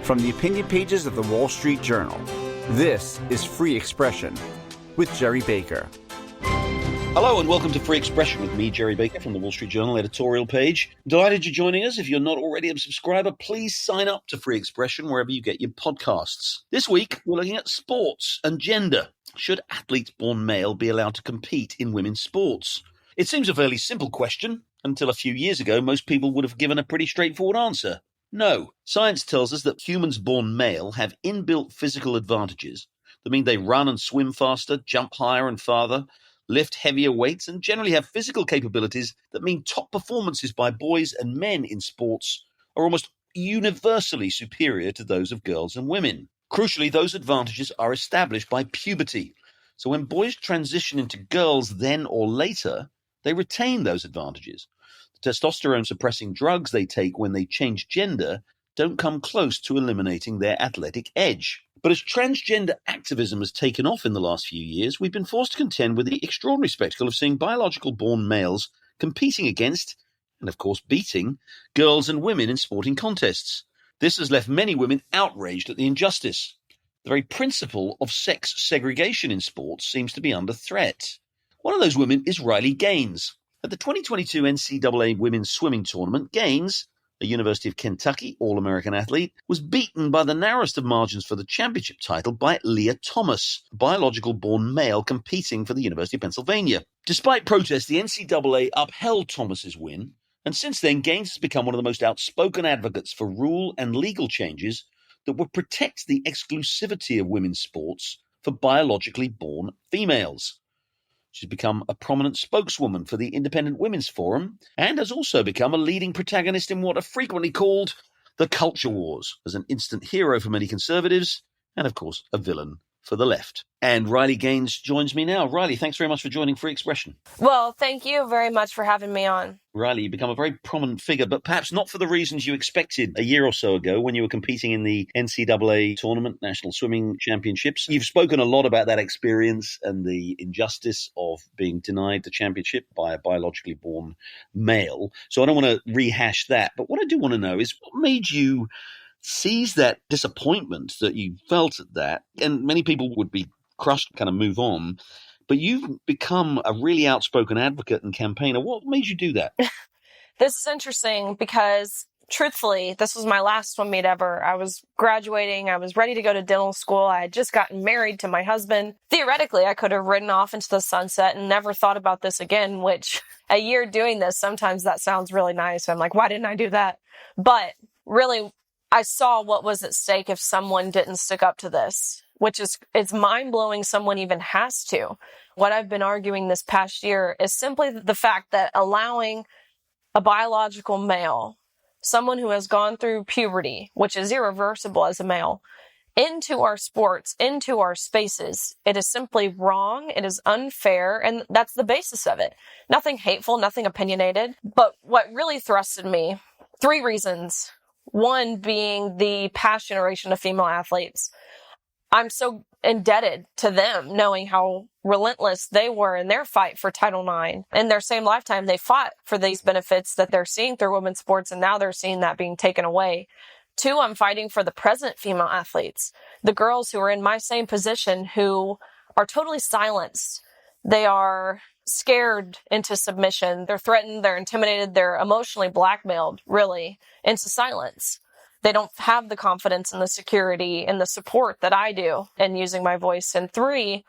From the opinion pages of the Wall Street Journal, this is Free Expression with Gerry Baker. Hello and welcome to Free Expression with me, Gerry Baker, from the Wall Street Journal editorial page. Delighted you're joining us. If you're not already a subscriber, please sign up to Free Expression wherever you get your podcasts. This week, we're looking at sports and gender. Should athletes born male be allowed to compete in women's sports? It seems a fairly simple question. Until a few years ago, most people would have given a pretty straightforward answer. No. Science tells us that humans born male have inbuilt physical advantages that mean they run and swim faster, jump higher and farther, lift heavier weights, and generally have physical capabilities that mean top performances by boys and men in sports are almost universally superior to those of girls and women. Crucially, those advantages are established by puberty. So when boys transition into girls then or later, they retain those advantages. The testosterone-suppressing drugs they take when they change gender don't come close to eliminating their athletic edge. But as transgender activism has taken off in the last few years, we've been forced to contend with the extraordinary spectacle of seeing biological-born males competing against, and of course beating, girls and women in sporting contests. This has left many women outraged at the injustice. The very principle of sex segregation in sports seems to be under threat. One of those women is Riley Gaines. At the 2022 NCAA Women's Swimming Tournament, Gaines, a University of Kentucky All-American athlete, was beaten by the narrowest of margins for the championship title by Leah Thomas, a biological-born male competing for the University of Pennsylvania. Despite protest, the NCAA upheld Thomas's win, and since then, Gaines has become one of the most outspoken advocates for rule and legal changes that would protect the exclusivity of women's sports for biologically born females. She's become a prominent spokeswoman for the Independent Women's Forum and has also become a leading protagonist in what are frequently called the culture wars, as an instant hero for many conservatives and, of course, a villain for the left. And Riley Gaines joins me now. Riley, thanks very much for joining Free Expression. Well, thank you very much for having me on. Riley, you've become a very prominent figure, but perhaps not for the reasons you expected a year or so ago when you were competing in the NCAA tournament, National Swimming Championships. You've spoken a lot about that experience and the injustice of being denied the championship by a biologically born male. So I don't want to rehash that. But what I do want to know is what made you seize that disappointment that you felt at that? And many people would be crushed, kind of move on. But you've become a really outspoken advocate and campaigner. What made you do that? This is interesting because, truthfully, this was my last swim meet ever. I was graduating. I was ready to go to dental school. I had just gotten married to my husband. Theoretically, I could have ridden off into the sunset and never thought about this again, which a year doing this, sometimes that sounds really nice. I'm like, why didn't I do that? But really, I saw what was at stake if someone didn't stick up to this, which is, it's mind-blowing someone even has to. What I've been arguing this past year is simply the fact that allowing a biological male, someone who has gone through puberty, which is irreversible as a male, into our sports, into our spaces, it is simply wrong, it is unfair, and that's the basis of it. Nothing hateful, nothing opinionated. But what really thrusted me, 3 reasons. One being the past generation of female athletes. I'm so indebted to them, knowing how relentless they were in their fight for Title IX. In their same lifetime, they fought for these benefits that they're seeing through women's sports, and now they're seeing that being taken away. 2, I'm fighting for the present female athletes, the girls who are in my same position who are totally silenced. They are scared into submission. They're threatened. They're intimidated. They're emotionally blackmailed, really, into silence. They don't have the confidence and the security and the support that I do in using my voice. And 3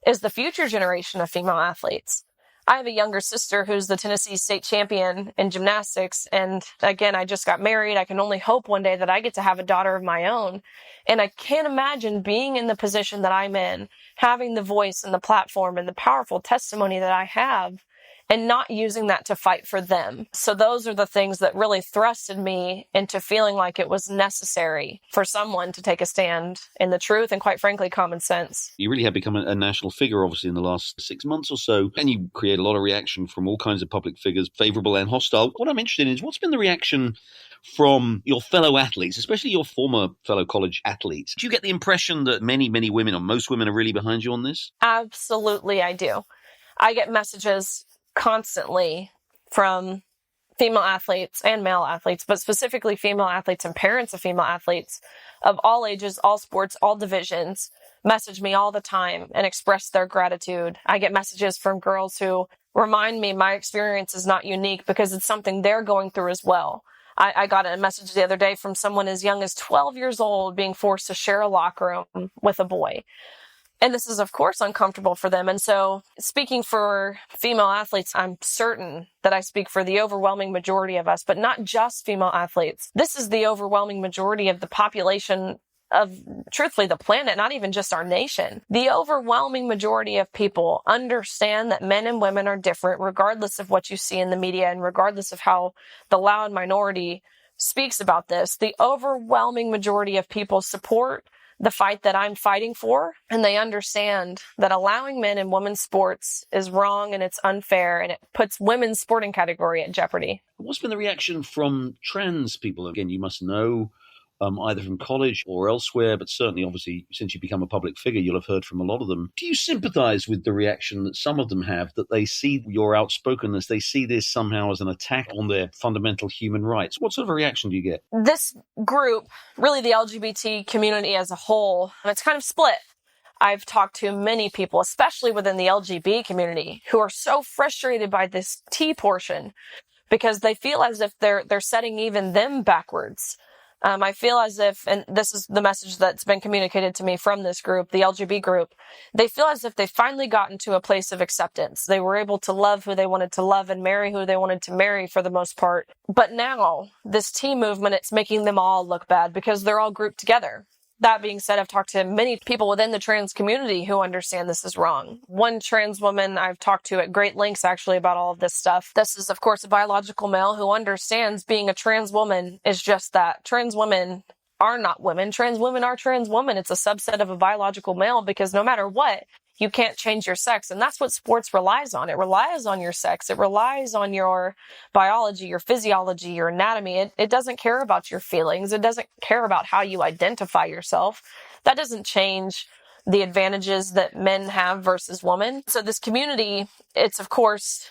is the future generation of female athletes. I have a younger sister who's the Tennessee state champion in gymnastics. And again, I just got married. I can only hope one day that I get to have a daughter of my own. And I can't imagine being in the position that I'm in, having the voice and the platform and the powerful testimony that I have, and not using that to fight for them. So those are the things that really thrusted me into feeling like it was necessary for someone to take a stand in the truth and, quite frankly, common sense. You really have become a national figure, obviously, in the last 6 months or so, and you create a lot of reaction from all kinds of public figures, favorable and hostile. What I'm interested in is what's been the reaction from your fellow athletes, especially your former fellow college athletes? Do you get the impression that many, many women, or most women, are really behind you on this? Absolutely, I do. I get messages constantly from female athletes and male athletes, but specifically female athletes and parents of female athletes of all ages, all sports, all divisions, message me all the time and express their gratitude. I get messages from girls who remind me my experience is not unique because it's something they're going through as well. I got a message the other day from someone as young as 12 years old being forced to share a locker room with a boy. And this is, of course, uncomfortable for them. And so speaking for female athletes, I'm certain that I speak for the overwhelming majority of us, but not just female athletes. This is the overwhelming majority of the population of, truthfully, the planet, not even just our nation. The overwhelming majority of people understand that men and women are different, regardless of what you see in the media and regardless of how the loud minority speaks about this. The overwhelming majority of people support the fight that I'm fighting for, and they understand that allowing men in women's sports is wrong and it's unfair, and it puts women's sporting category at jeopardy. What's been the reaction from trans people? Again, you must know either from college or elsewhere, but certainly, obviously, since you become a public figure, you'll have heard from a lot of them. Do you sympathize with the reaction that some of them have, that they see your outspokenness, they see this somehow as an attack on their fundamental human rights? What sort of a reaction do you get? This group, really the LGBT community as a whole, it's kind of split. I've talked to many people, especially within the LGBT community, who are so frustrated by this T portion because they feel as if they're setting even them backwards. I feel as if, and this is the message that's been communicated to me from this group, the LGBT group, they feel as if they've finally gotten to a place of acceptance. They were able to love who they wanted to love and marry who they wanted to marry for the most part. But now, this T movement, it's making them all look bad because they're all grouped together. That being said, I've talked to many people within the trans community who understand this is wrong. One trans woman I've talked to at great lengths actually about all of this stuff. This is, of course, a biological male who understands being a trans woman is just that. Trans women are not women. Trans women are trans women. It's a subset of a biological male because no matter what, you can't change your sex. And that's what sports relies on. It relies on your sex. It relies on your biology, your physiology, your anatomy. It doesn't care about your feelings. It doesn't care about how you identify yourself. That doesn't change the advantages that men have versus women. So this community, it's of course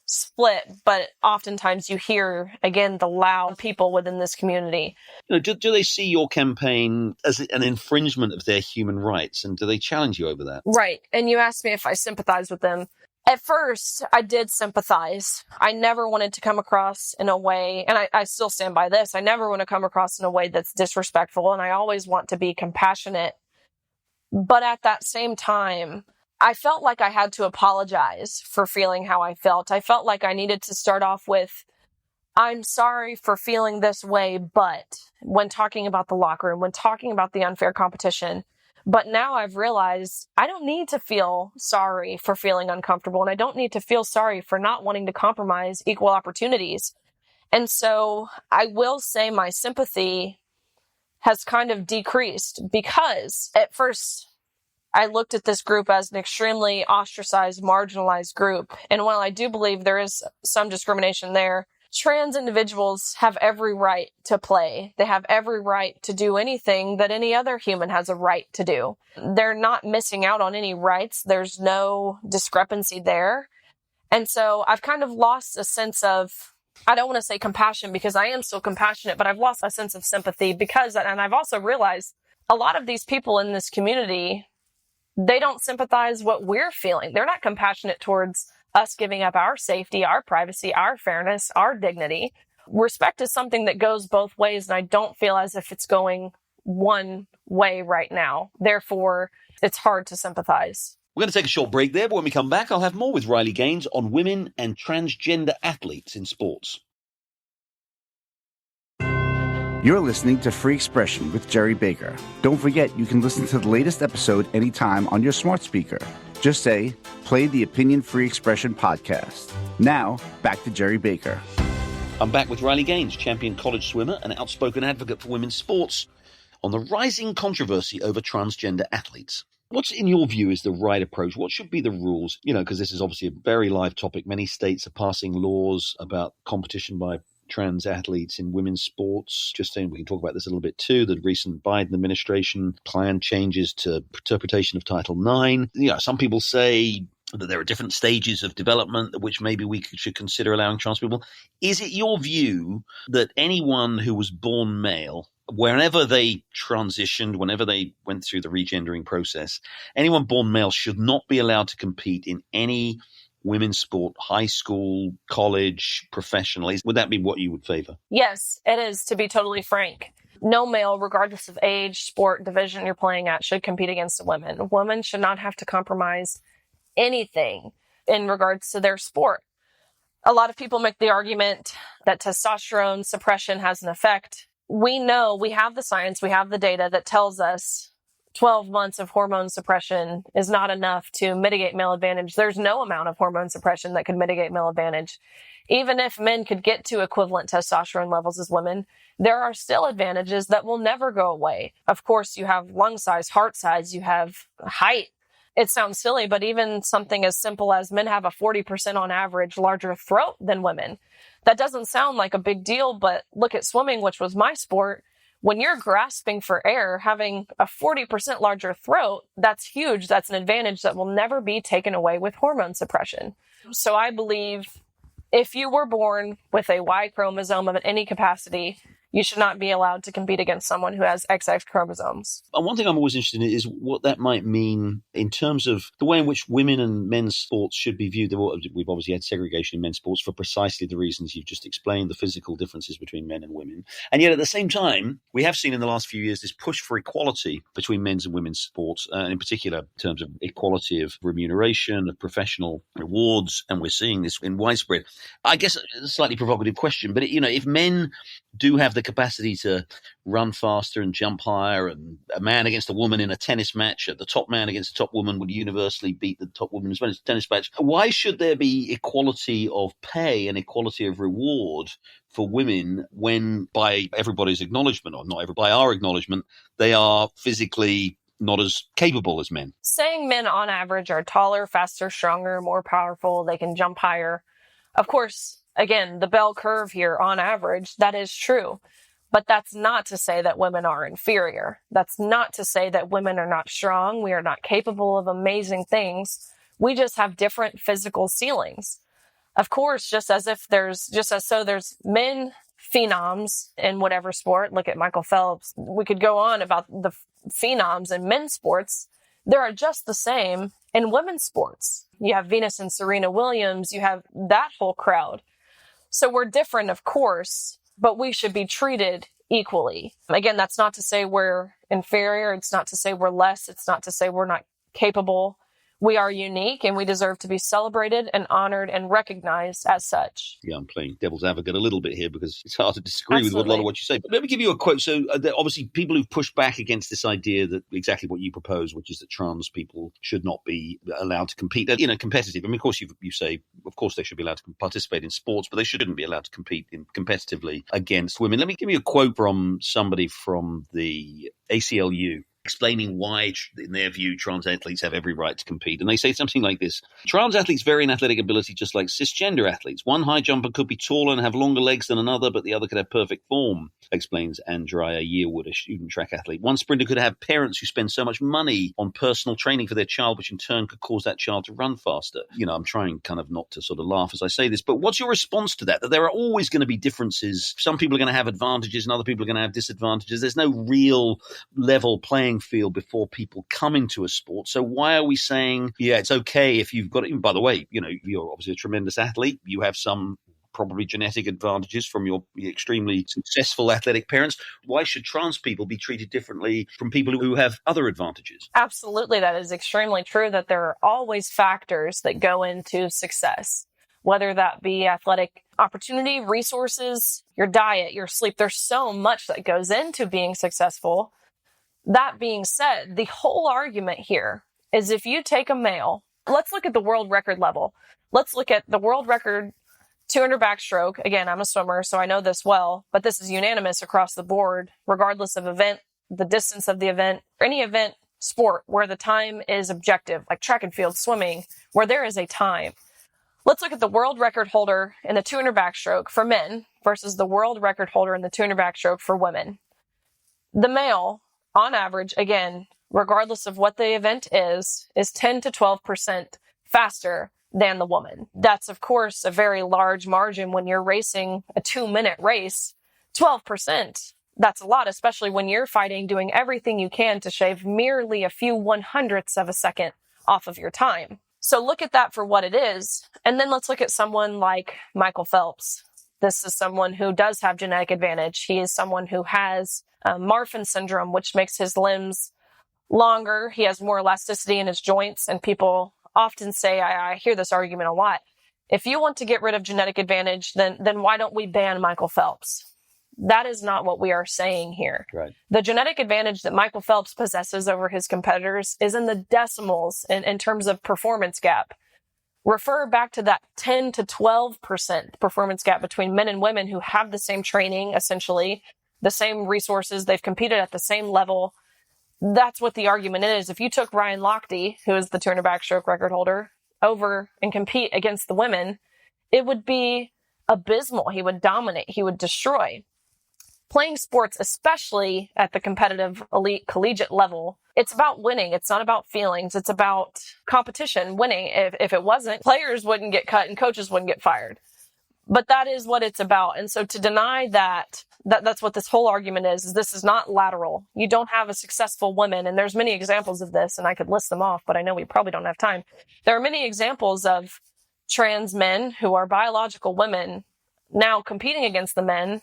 split, but oftentimes you hear, again, the loud people within this community. Do they see your campaign as an infringement of their human rights, and do they challenge you over that? Right. And you asked me if I sympathize with them. At first, I did sympathize. I never wanted to come across in a way, and I still stand by this, I never want to come across in a way that's disrespectful, and I always want to be compassionate. But at that same time, I felt like I had to apologize for feeling how I felt. I felt like I needed to start off with, I'm sorry for feeling this way, but when talking about the locker room, when talking about the unfair competition. But now I've realized I don't need to feel sorry for feeling uncomfortable, and I don't need to feel sorry for not wanting to compromise equal opportunities. And so I will say my sympathy has kind of decreased because at first I looked at this group as an extremely ostracized, marginalized group. And while I do believe there is some discrimination there, trans individuals have every right to play. They have every right to do anything that any other human has a right to do. They're not missing out on any rights. There's no discrepancy there. And so I've kind of lost a sense of, I don't want to say compassion because I am still compassionate, but I've lost a sense of sympathy because, and I've also realized a lot of these people in this community, they don't sympathize what we're feeling. They're not compassionate towards us giving up our safety, our privacy, our fairness, our dignity. Respect is something that goes both ways, and I don't feel as if it's going one way right now. Therefore, it's hard to sympathize. We're going to take a short break there, but when we come back, I'll have more with Riley Gaines on women and transgender athletes in sports. You're listening to Free Expression with Gerry Baker. Don't forget, you can listen to the latest episode anytime on your smart speaker. Just say, play the Opinion Free Expression podcast. Now, back to Gerry Baker. I'm back with Riley Gaines, champion college swimmer and outspoken advocate for women's sports, on the rising controversy over transgender athletes. What's, in your view, is the right approach? What should be the rules? Because this is obviously a very live topic. Many states are passing laws about competition by trans athletes in women's sports. Just saying, we can talk about this a little bit too. The recent Biden administration planned changes to interpretation of Title IX. Some people say that there are different stages of development at which maybe we should consider allowing trans people. Is it your view that anyone who was born male, whenever they transitioned, whenever they went through the regendering process, anyone born male should not be allowed to compete in any women's sport, high school, college, professional? Would that be what you would favor? Yes, it is, to be totally frank. No male, regardless of age, sport, division you're playing at, should compete against a woman. Women should not have to compromise anything in regards to their sport. A lot of people make the argument that testosterone suppression has an effect. We know, we have the science, we have the data that tells us 12 months of hormone suppression is not enough to mitigate male advantage. There's no amount of hormone suppression that could mitigate male advantage. Even if men could get to equivalent testosterone levels as women, there are still advantages that will never go away. Of course, you have lung size, heart size, you have height. It sounds silly, but even something as simple as men have a 40% on average larger throat than women. That doesn't sound like a big deal, but look at swimming, which was my sport. When you're grasping for air, having a 40% larger throat, that's huge. That's an advantage that will never be taken away with hormone suppression. So I believe if you were born with a Y chromosome of any capacity, you should not be allowed to compete against someone who has XX chromosomes. And one thing I'm always interested in is what that might mean in terms of the way in which women and men's sports should be viewed. We've obviously had segregation in men's sports for precisely the reasons you've just explained, the physical differences between men and women. And yet at the same time, we have seen in the last few years this push for equality between men's and women's sports, and in particular in terms of equality of remuneration, of professional rewards. And we're seeing this in widespread. I guess a slightly provocative question, but if men do have the capacity to run faster and jump higher, and a man against a woman in a tennis match, the top man against the top woman would universally beat the top woman in a tennis match. Why should there be equality of pay and equality of reward for women when, by everybody's acknowledgement, or not by our acknowledgement, they are physically not as capable as men? Saying men on average are taller, faster, stronger, more powerful, they can jump higher. Of course, again, the bell curve here on average, that is true. But that's not to say that women are inferior. That's not to say that women are not strong. We are not capable of amazing things. We just have different physical ceilings. Of course, just as there's men phenoms in whatever sport. Look at Michael Phelps. We could go on about the phenoms in men's sports. There are just the same in women's sports. You have Venus and Serena Williams. You have that whole crowd. So we're different, of course, but we should be treated equally. Again, that's not to say we're inferior. It's not to say we're less. It's not to say we're not capable. We are unique, and we deserve to be celebrated and honored and recognized as such. Yeah, I'm playing devil's advocate a little bit here because it's hard to disagree Absolutely. with a lot of what you say. But let me give you a quote. So obviously people who've pushed back against this idea that exactly what you propose, which is that trans people should not be allowed to compete, competitive. I mean, of course, you say, of course, they should be allowed to participate in sports, but they shouldn't be allowed to compete competitively against women. Let me give you a quote from somebody from the ACLU, explaining why, in their view, trans athletes have every right to compete. And they say something like this: trans athletes vary in athletic ability just like cisgender athletes. One high jumper could be taller and have longer legs than another, but the other could have perfect form, explains Andrea Yearwood, a student track athlete. One sprinter could have parents who spend so much money on personal training for their child, which in turn could cause that child to run faster. I'm trying kind of not to sort of laugh as I say this, but what's your response to that? That there are always going to be differences. Some people are going to have advantages and other people are going to have disadvantages. There's no real level playing field before people come into a sport. So why are we saying, it's okay if you've got it? By the way, you're obviously a tremendous athlete. You have some probably genetic advantages from your extremely successful athletic parents. Why should trans people be treated differently from people who have other advantages? Absolutely. That is extremely true, that there are always factors that go into success, whether that be athletic opportunity, resources, your diet, your sleep. There's so much that goes into being successful. That being said, the whole argument here is if you take a male, let's look at the world record level. Let's look at the world record 200 backstroke. Again, I'm a swimmer, so I know this well, but this is unanimous across the board, regardless of event, the distance of the event, any event, sport where the time is objective, like track and field, swimming, where there is a time. Let's look at the world record holder in the 200 backstroke for men versus the world record holder in the 200 backstroke for women. The male, on average, again, regardless of what the event is 10 to 12% faster than the woman. That's, of course, a very large margin when you're racing a 2-minute race. 12%. That's a lot, especially when you're fighting, doing everything you can to shave merely a few 100ths of a second off of your time. So look at that for what it is. And then let's look at someone like Michael Phelps. This is someone who does have genetic advantage. He is someone who has Marfan syndrome, which makes his limbs longer. He has more elasticity in his joints. And people often say, I hear this argument a lot. If you want to get rid of genetic advantage, then why don't we ban Michael Phelps? That is not what we are saying here. Right. The genetic advantage that Michael Phelps possesses over his competitors is in the decimals in terms of performance gap. Refer back to that 10 to 12% performance gap between men and women who have the same training, essentially, the same resources, they've competed at the same level. That's what the argument is. If you took Ryan Lochte, who is the 200 backstroke record holder, over and compete against the women, it would be abysmal. He would dominate. He would destroy. Playing sports, especially at the competitive elite collegiate level, it's about winning. It's not about feelings. It's about competition, winning. If it wasn't, players wouldn't get cut and coaches wouldn't get fired. But that is what it's about. And so to deny that's what this whole argument is this is not lateral. You don't have a successful woman. And there's many examples of this, and I could list them off, but I know we probably don't have time. There are many examples of trans men who are biological women now competing against the men.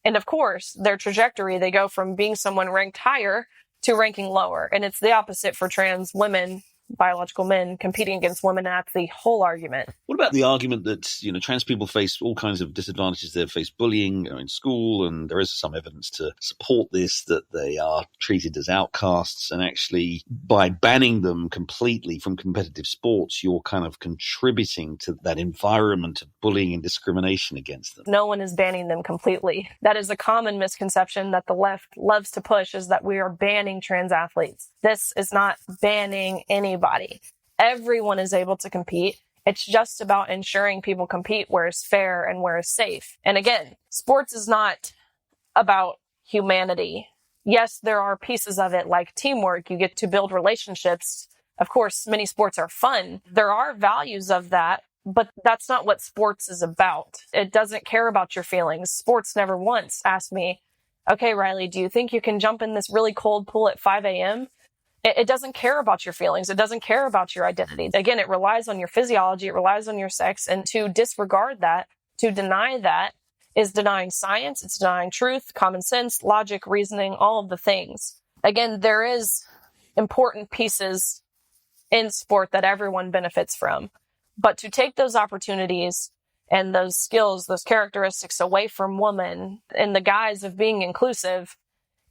And of course, their trajectory, they go from being someone ranked higher to ranking lower. And it's the opposite for trans women, biological men competing against women. That's the whole argument. What about the argument that, trans people face all kinds of disadvantages? They face bullying in school, and there is some evidence to support this, that they are treated as outcasts. And actually, by banning them completely from competitive sports, you're kind of contributing to that environment of bullying and discrimination against them. No one is banning them completely. That is a common misconception that the left loves to push, is that we are banning trans athletes. This is not banning anybody. Everyone is able to compete. It's just about ensuring people compete where is fair and where is safe. And again, sports is not about humanity. Yes, there are pieces of it like teamwork. You get to build relationships. Of course, many sports are fun. There are values of that, but that's not what sports is about. It doesn't care about your feelings. Sports never once asked me, okay, Riley, do you think you can jump in this really cold pool at 5 a.m.? It doesn't care about your feelings. It doesn't care about your identity. Again, it relies on your physiology. It relies on your sex. And to disregard that, to deny that, is denying science. It's denying truth, common sense, logic, reasoning, all of the things. Again, there is important pieces in sport that everyone benefits from. But to take those opportunities and those skills, those characteristics away from women in the guise of being inclusive,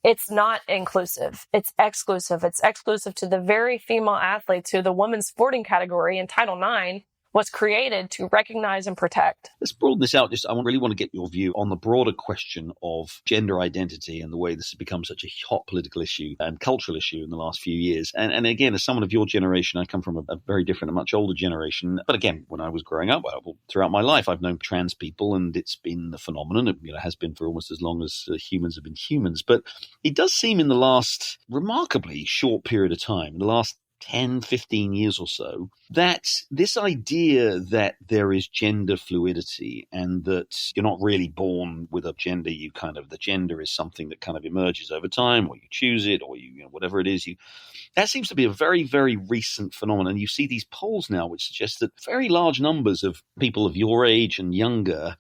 it's not inclusive. It's exclusive. It's exclusive to the very female athletes who the women's sporting category in Title IX was created to recognize and protect. Let's broaden this out. I really want to get your view on the broader question of gender identity and the way this has become such a hot political issue and cultural issue in the last few years. And again, as someone of your generation, I come from a very different, a much older generation. But again, when I was growing up, throughout my life, I've known trans people, and it's been a phenomenon. It has been for almost as long as humans have been humans. But it does seem in the last remarkably short period of time, the last 10, 15 years or so, that this idea that there is gender fluidity and that you're not really born with a gender, the gender is something that kind of emerges over time, or you choose it, or whatever it is, that seems to be a very, very recent phenomenon. You see these polls now which suggest that very large numbers of people of your age and younger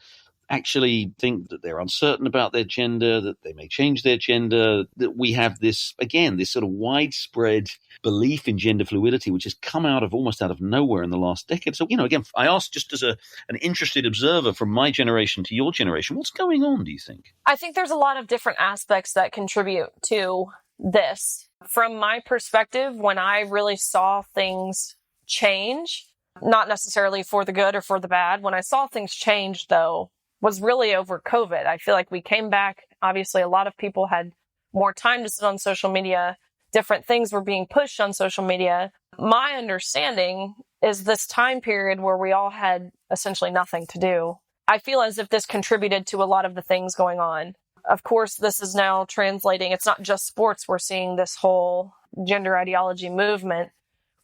actually think that they're uncertain about their gender, that they may change their gender, that we have this sort of widespread belief in gender fluidity, which has come almost out of nowhere in the last decade. So, again, I ask just as an interested observer from my generation to your generation, what's going on, do you think? I think there's a lot of different aspects that contribute to this. From my perspective, when I really saw things change, not necessarily for the good or for the bad, when I saw things change, though, was really over COVID. I feel like we came back. Obviously, a lot of people had more time to sit on social media. Different things were being pushed on social media. My understanding is this time period where we all had essentially nothing to do. I feel as if this contributed to a lot of the things going on. Of course, this is now translating. It's not just sports. We're seeing this whole gender ideology movement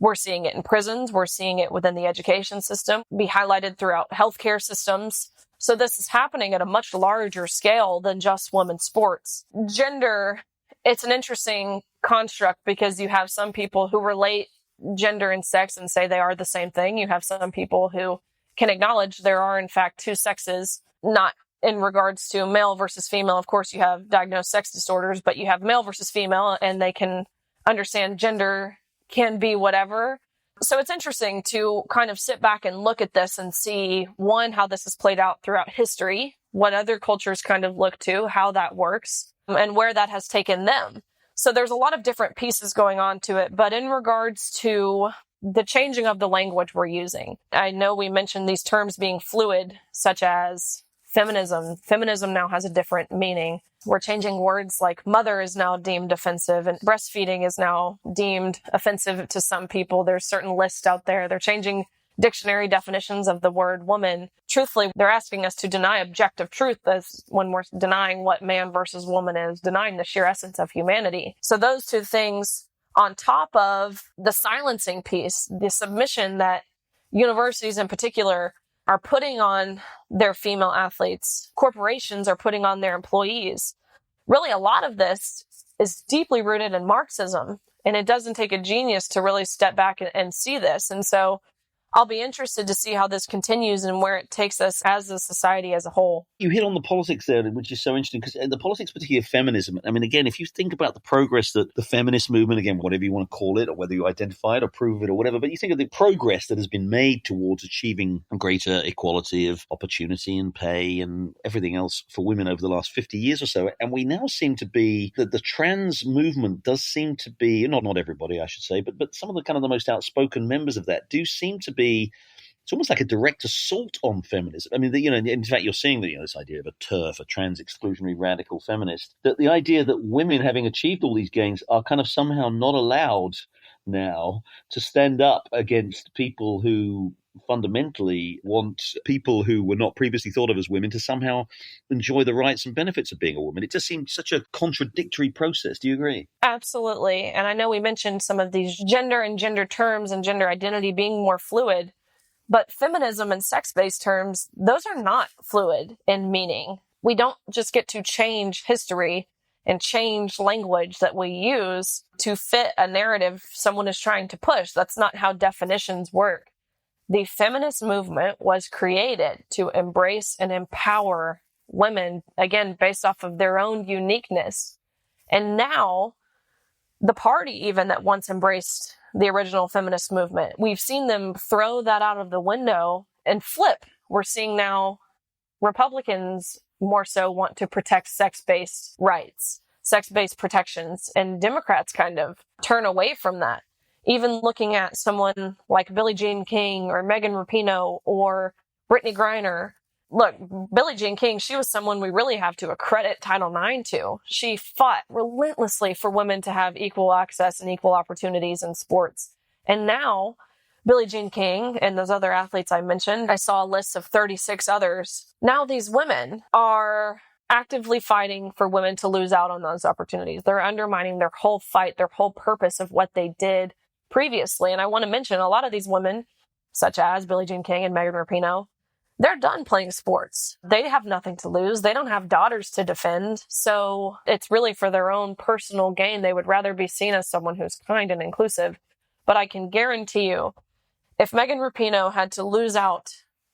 We're seeing it in prisons. We're seeing it within the education system, be highlighted throughout healthcare systems. So this is happening at a much larger scale than just women's sports. Gender, it's an interesting construct because you have some people who relate gender and sex and say they are the same thing. You have some people who can acknowledge there are, in fact, two sexes, not in regards to male versus female. Of course, you have diagnosed sex disorders, but you have male versus female, and they can understand gender can be whatever. So it's interesting to kind of sit back and look at this and see, one, how this has played out throughout history, what other cultures kind of look to, how that works, and where that has taken them. So there's a lot of different pieces going on to it. But in regards to the changing of the language we're using, I know we mentioned these terms being fluid, such as feminism. Feminism now has a different meaning. We're changing words like mother is now deemed offensive and breastfeeding is now deemed offensive to some people. There's certain lists out there. They're changing dictionary definitions of the word woman. Truthfully, they're asking us to deny objective truth as when we're denying what man versus woman is, denying the sheer essence of humanity. So those two things on top of the silencing piece, the submission that universities in particular are putting on their female athletes, corporations are putting on their employees. Really, a lot of this is deeply rooted in Marxism, and it doesn't take a genius to really step back and see this. And so I'll be interested to see how this continues and where it takes us as a society as a whole. You hit on the politics there, which is so interesting, because the politics, particularly of feminism, I mean, again, if you think about the progress that the feminist movement, again, whatever you want to call it, or whether you identify it or prove it or whatever, but you think of the progress that has been made towards achieving greater equality of opportunity and pay and everything else for women over the last 50 years or so. And we now seem to be, that the trans movement does seem to be, not everybody, I should say, but some of the kind of the most outspoken members of that do seem to be, it's almost like a direct assault on feminism. I mean, in fact, you're seeing that, this idea of a TERF, a trans exclusionary radical feminist, that the idea that women, having achieved all these gains, are kind of somehow not allowed now to stand up against people who fundamentally want people who were not previously thought of as women to somehow enjoy the rights and benefits of being a woman. It just seems such a contradictory process. Do you agree? Absolutely. And I know we mentioned some of these gender and gender terms and gender identity being more fluid, but feminism and sex-based terms, those are not fluid in meaning. We don't just get to change history and change language that we use to fit a narrative someone is trying to push. That's not how definitions work. The feminist movement was created to embrace and empower women, again, based off of their own uniqueness. And now, the party even that once embraced the original feminist movement, we've seen them throw that out of the window and flip. We're seeing now Republicans more so want to protect sex-based rights, sex-based protections, and Democrats kind of turn away from that. Even looking at someone like Billie Jean King or Megan Rapinoe or Brittany Griner. Look, Billie Jean King, she was someone we really have to accredit Title IX to. She fought relentlessly for women to have equal access and equal opportunities in sports. And now, Billie Jean King and those other athletes I mentioned, I saw a list of 36 others. Now these women are actively fighting for women to lose out on those opportunities. They're undermining their whole fight, their whole purpose of what they did previously. And I want to mention a lot of these women, such as Billie Jean King and Megan Rapinoe, they're done playing sports. They have nothing to lose. They don't have daughters to defend. So it's really for their own personal gain. They would rather be seen as someone who's kind and inclusive. But I can guarantee you, if Megan Rapinoe had to lose out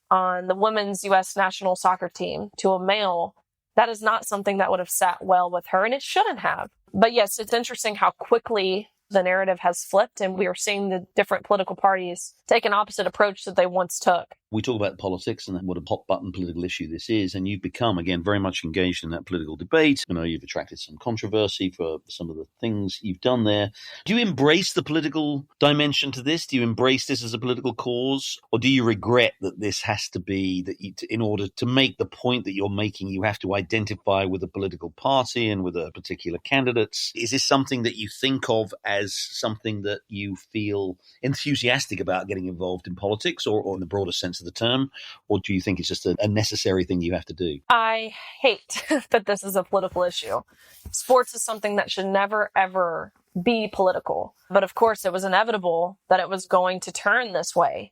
on the women's U.S. national soccer team to a male, that is not something that would have sat well with her, and it shouldn't have. But yes, it's interesting how quickly the narrative has flipped, and we are seeing the different political parties take an opposite approach that they once took. We talk about politics and what a hot-button political issue this is, and you've become, again, very much engaged in that political debate. You've attracted some controversy for some of the things you've done there. Do you embrace the political dimension to this? Do you embrace this as a political cause? Or do you regret that this has to be, that in order to make the point that you're making, you have to identify with a political party and with a particular candidates? Is this something that you think of as something that you feel enthusiastic about getting involved in politics, or in the broader sense of the term, or do you think it's just a necessary thing you have to do? I hate that this is a political issue. Sports is something that should never, ever be political. But of course, it was inevitable that it was going to turn this way.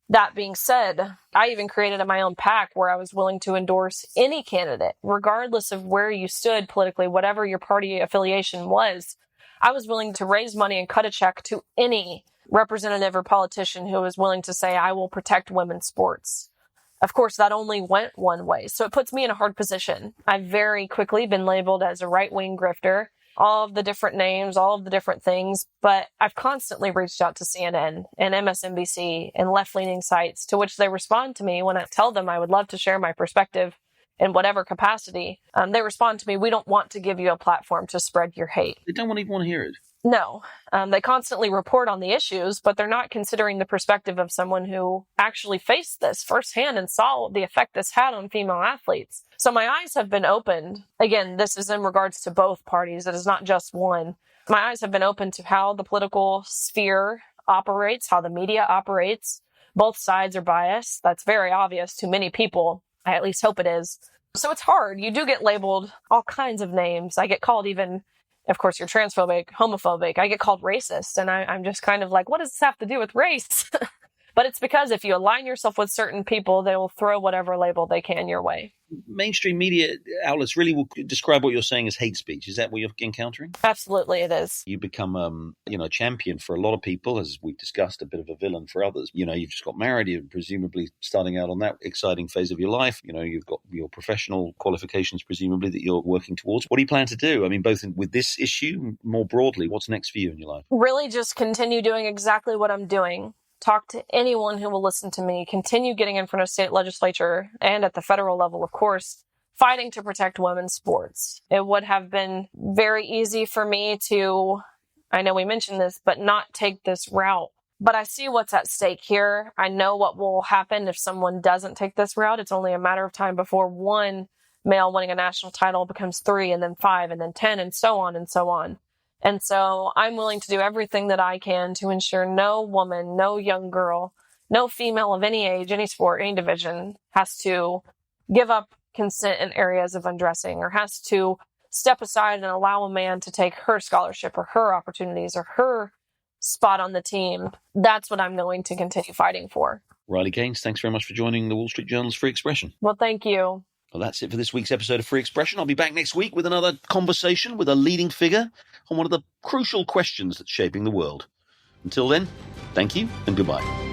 That being said, I even created my own PAC where I was willing to endorse any candidate, regardless of where you stood politically, whatever your party affiliation was. I was willing to raise money and cut a check to any representative or politician who was willing to say, I will protect women's sports. Of course, that only went one way. So it puts me in a hard position. I've very quickly been labeled as a right-wing grifter, all of the different names, all of the different things, but I've constantly reached out to CNN and MSNBC and left-leaning sites to which they respond to me when I tell them I would love to share my perspective in whatever capacity. They respond to me, we don't want to give you a platform to spread your hate. They don't even want to hear it. No, they constantly report on the issues, but they're not considering the perspective of someone who actually faced this firsthand and saw the effect this had on female athletes. So my eyes have been opened. Again, this is in regards to both parties. It is not just one. My eyes have been opened to how the political sphere operates, how the media operates. Both sides are biased. That's very obvious to many people. I at least hope it is. So it's hard. You do get labeled all kinds of names. I get called even, of course, you're transphobic, homophobic. I get called racist. And I'm just kind of like, what does this have to do with race? But it's because if you align yourself with certain people, they will throw whatever label they can your way. Mainstream media outlets really will describe what you're saying as hate speech. Is that what you're encountering? Absolutely, it is. You become, a champion for a lot of people, as we've discussed, a bit of a villain for others. You've just got married. You're presumably starting out on that exciting phase of your life. You've got your professional qualifications, presumably, that you're working towards. What do you plan to do? I mean, both with this issue, more broadly, what's next for you in your life? Really just continue doing exactly what I'm doing. Talk to anyone who will listen to me, continue getting in front of state legislature and at the federal level, of course, fighting to protect women's sports. It would have been very easy for me to, I know we mentioned this, but not take this route. But I see what's at stake here. I know what will happen if someone doesn't take this route. It's only a matter of time before one male winning a national title becomes 3 and then 5 and then 10 and so on and so on. And so I'm willing to do everything that I can to ensure no woman, no young girl, no female of any age, any sport, any division has to give up consent in areas of undressing or has to step aside and allow a man to take her scholarship or her opportunities or her spot on the team. That's what I'm going to continue fighting for. Riley Gaines, thanks very much for joining the Wall Street Journal's Free Expression. Well, thank you. Well, that's it for this week's episode of Free Expression. I'll be back next week with another conversation with a leading figure on one of the crucial questions that's shaping the world. Until then, thank you and goodbye.